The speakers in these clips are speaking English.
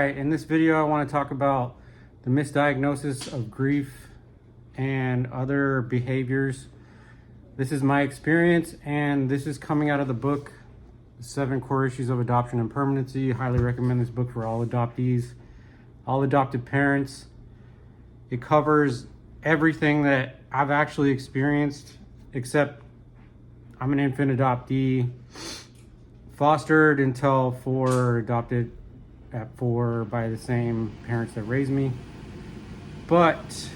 Alright, in this video I want to talk about the misdiagnosis of grief and other behaviors. This is my experience, and this is coming out of the book, 7 Core Issues of Adoption and Permanency. Highly recommend this book for all adoptees, all adoptive parents. It covers everything that I've actually experienced, except I'm an infant adoptee, fostered until 4, adopted at 4 by the same parents that raised me. But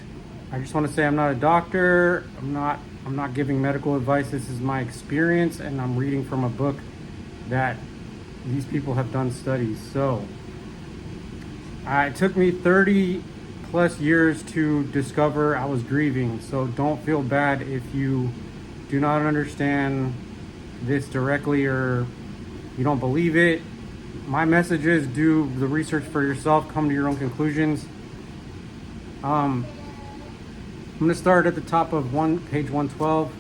I just want to say I'm not a doctor. I'm not giving medical advice. This is my experience, and I'm reading from a book that these people have done studies. So it took me 30 plus years to discover I was grieving. So don't feel bad if you do not understand this directly or you don't believe it. My message is do the research for yourself, come to your own conclusions. I'm going to start at the top of page 112.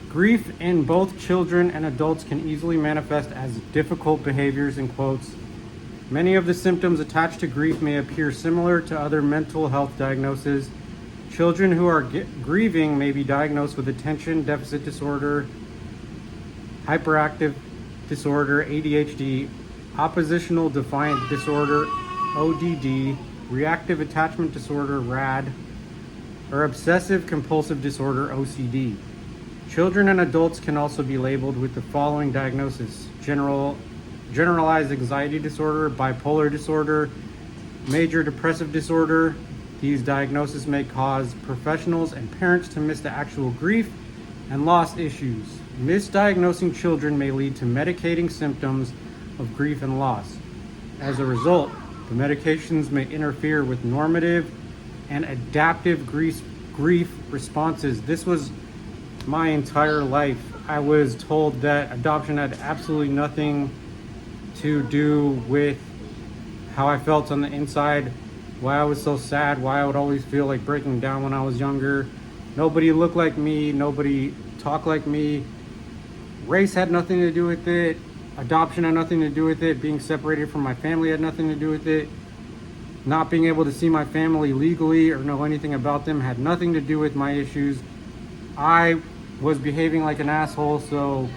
Grief in both children and adults can easily manifest as difficult behaviors, in quotes. Many of the symptoms attached to grief may appear similar to other mental health diagnoses. Children who are grieving may be diagnosed with attention deficit disorder, hyperactive disorder, ADHD, oppositional defiant disorder, ODD, reactive attachment disorder, RAD, or obsessive compulsive disorder, OCD. Children and adults can also be labeled with the following diagnosis: generalized anxiety disorder, bipolar disorder, major depressive disorder. These diagnoses may cause professionals and parents to miss the actual grief and loss issues. Misdiagnosing children may lead to medicating symptoms of grief and loss. As a result, the medications may interfere with normative and adaptive grief responses. This was my entire life. I was told that adoption had absolutely nothing to do with how I felt on the inside, why I was so sad, why I would always feel like breaking down when I was younger. Nobody looked like me, nobody talked like me. Race had nothing to do with it. Adoption had nothing to do with it. Being separated from my family had nothing to do with it. Not being able to see my family legally or know anything about them had nothing to do with my issues. I was behaving like an asshole, so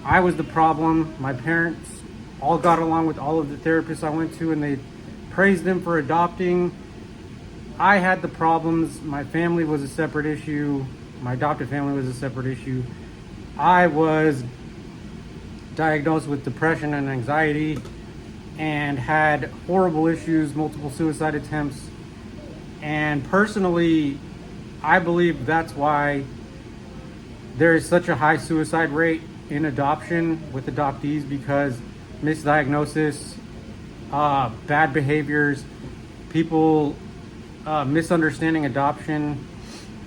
I was the problem. My parents all got along with all of the therapists I went to, and they praised them for adopting. I had the problems. My family was a separate issue. My adopted family was a separate issue. I was diagnosed with depression and anxiety and had horrible issues, multiple suicide attempts. And personally, I believe that's why there is such a high suicide rate in adoption with adoptees, because misdiagnosis, bad behaviors, people misunderstanding adoption.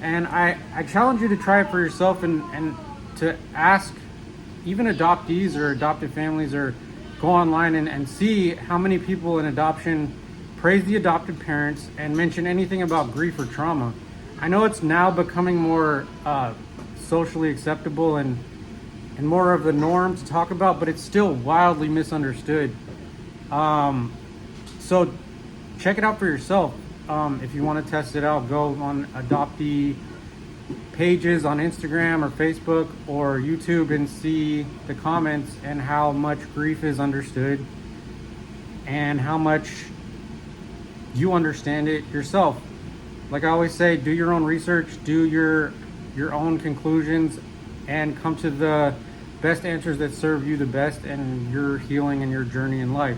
And I challenge you to try it for yourself and to ask even adoptees or adopted families, or go online and see how many people in adoption praise the adopted parents and mention anything about grief or trauma. I know it's now becoming more socially acceptable and more of the norm to talk about, but it's still wildly misunderstood. So check it out for yourself. If you want to test it out, go on adoptee pages on Instagram or Facebook or YouTube and see the comments and how much grief is understood and how much you understand it yourself. Like I always say, do your own research, do your own conclusions, and come to the best answers that serve you the best and your healing and your journey in life.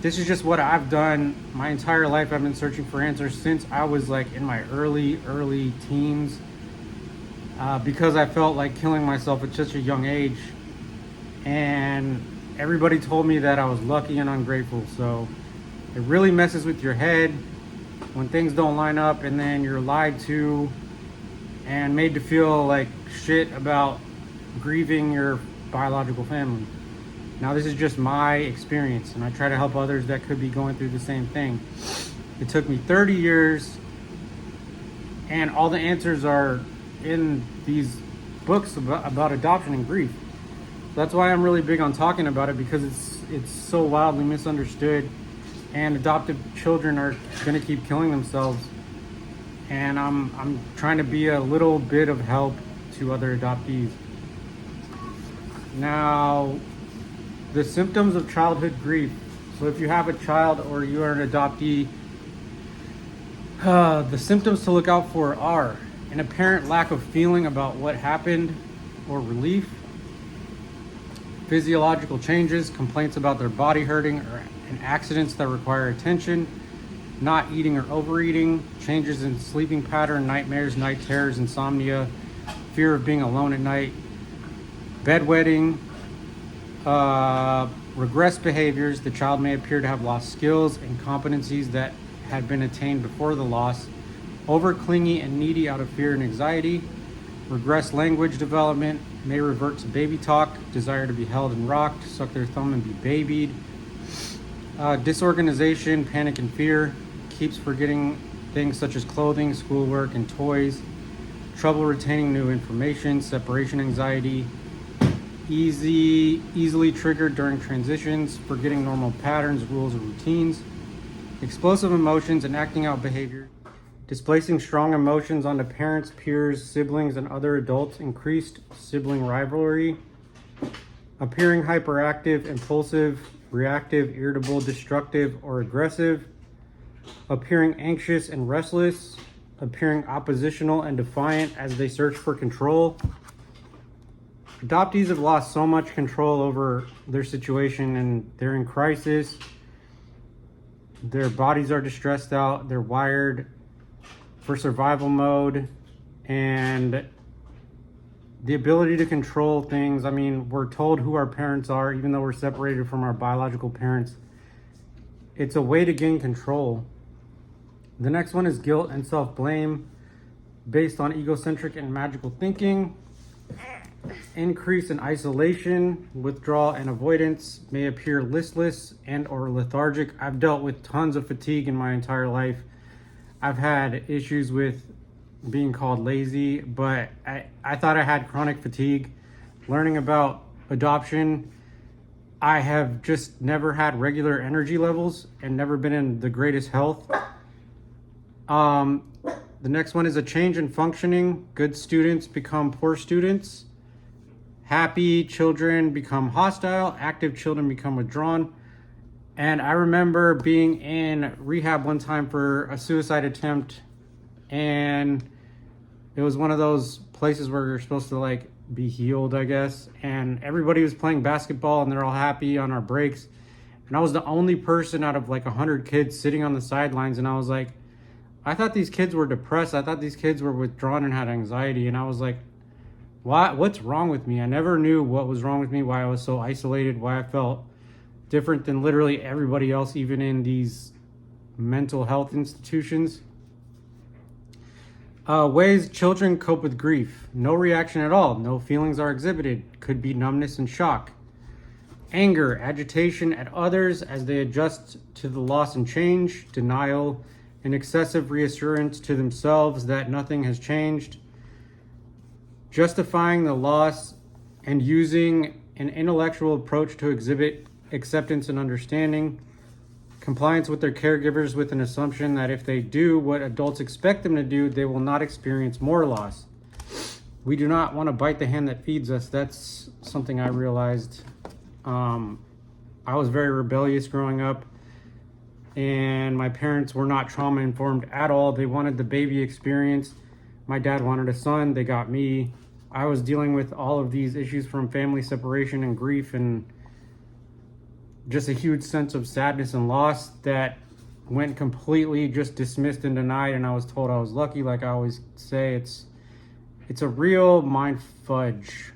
This is just what I've done my entire life. I've been searching for answers since I was like in my early teens, because I felt like killing myself at such a young age. And everybody told me that I was lucky and ungrateful. So it really messes with your head when things don't line up, and then you're lied to and made to feel like shit about grieving your biological family. Now, this is just my experience, and I try to help others that could be going through the same thing. It took me 30 years, and all the answers are in these books about adoption and grief. That's why I'm really big on talking about it, because it's so wildly misunderstood. and adoptive children are going to keep killing themselves. And I'm trying to be a little bit of help to other adoptees. Now, the symptoms of childhood grief. So if you have a child or you are an adoptee, the symptoms to look out for are an apparent lack of feeling about what happened or relief, physiological changes, complaints about their body hurting or accidents that require attention, not eating or overeating, changes in sleeping pattern, nightmares, night terrors, insomnia, fear of being alone at night, bedwetting, regressed behaviors. The child may appear to have lost skills and competencies that had been attained before the loss, over clingy and needy out of fear and anxiety, regressed language development, may revert to baby talk, desire to be held and rocked, suck their thumb and be babied, disorganization, panic and fear, keeps forgetting things such as clothing, schoolwork, and toys, trouble retaining new information, separation anxiety, easily triggered during transitions, forgetting normal patterns, rules, or routines, explosive emotions and acting out behavior, displacing strong emotions onto parents, peers, siblings, and other adults, increased sibling rivalry, appearing hyperactive, impulsive, reactive, irritable, destructive, or aggressive, appearing anxious and restless, appearing oppositional and defiant as they search for control. Adoptees have lost so much control over their situation and they're in crisis. Their bodies are distressed out, they're wired for survival mode, and the ability to control things. I mean, we're told who our parents are, even though we're separated from our biological parents. It's a way to gain control. The next one is guilt and self-blame based on egocentric and magical thinking. Increase in isolation, withdrawal, and avoidance, may appear listless and or lethargic. I've dealt with tons of fatigue in my entire life. I've had issues with being called lazy, but I thought I had chronic fatigue. Learning about adoption, I have just never had regular energy levels and never been in the greatest health. The next one is a change in functioning. Good students become poor students. Happy children become hostile. Active children become withdrawn. And I remember being in rehab one time for a suicide attempt, and it was one of those places where you're supposed to like be healed, I guess. And everybody was playing basketball and they're all happy on our breaks. And I was the only person out of like 100 kids sitting on the sidelines. And I was like, I thought these kids were depressed. I thought these kids were withdrawn and had anxiety. And I was like, what's wrong with me? I never knew what was wrong with me, why I was so isolated, why I felt different than literally everybody else, even in these mental health institutions. Ways children cope with grief. No reaction at all. No feelings are exhibited. Could be numbness and shock. Anger, agitation at others as they adjust to the loss and change. Denial and excessive reassurance to themselves that nothing has changed. Justifying the loss and using an intellectual approach to exhibit acceptance and understanding. Compliance with their caregivers with an assumption that if they do what adults expect them to do, they will not experience more loss. We do not want to bite the hand that feeds us. That's something I realized. I was very rebellious growing up, and my parents were not trauma informed at all. They wanted the baby experience. My dad wanted a son. They got me. I was dealing with all of these issues from family separation and grief and just a huge sense of sadness and loss that went completely just dismissed and denied. And I was told I was lucky. Like I always say, it's a real mind fudge.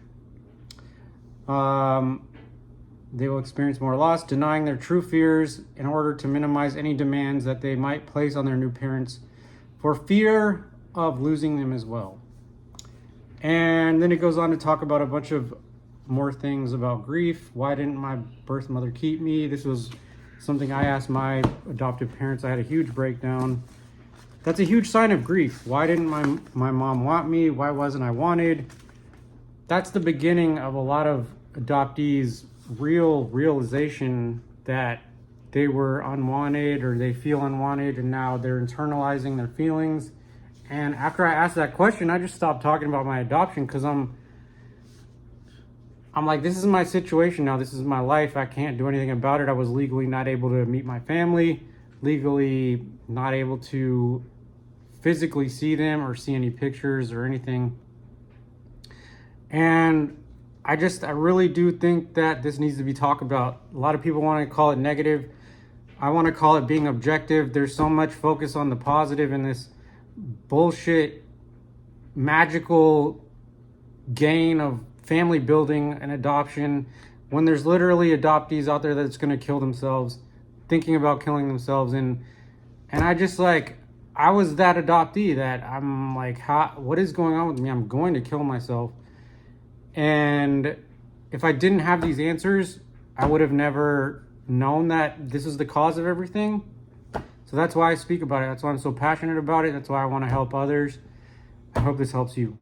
They will experience more loss, denying their true fears in order to minimize any demands that they might place on their new parents for fear of losing them as well. And then it goes on to talk about a bunch of more things about grief. Why didn't my birth mother keep me? This was something I asked my adoptive parents. I had a huge breakdown. That's a huge sign of grief. Why didn't my mom want me? Why wasn't I wanted? That's the beginning of a lot of adoptees' realization that they were unwanted or they feel unwanted, and now they're internalizing their feelings. And after I asked that question, I just stopped talking about my adoption, because I'm like, this is my situation now. This is my life. I can't do anything about it. I was legally not able to meet my family, legally not able to physically see them or see any pictures or anything. And I really do think that this needs to be talked about. A lot of people want to call it negative. I want to call it being objective. There's so much focus on the positive in this bullshit, magical gain of family building and adoption, when there's literally adoptees out there that's going to kill themselves, thinking about killing themselves. And I just like, I was that adoptee that I'm like, what is going on with me? I'm going to kill myself. And if I didn't have these answers, I would have never known that this is the cause of everything. So that's why I speak about it. That's why I'm so passionate about it. That's why I want to help others. I hope this helps you.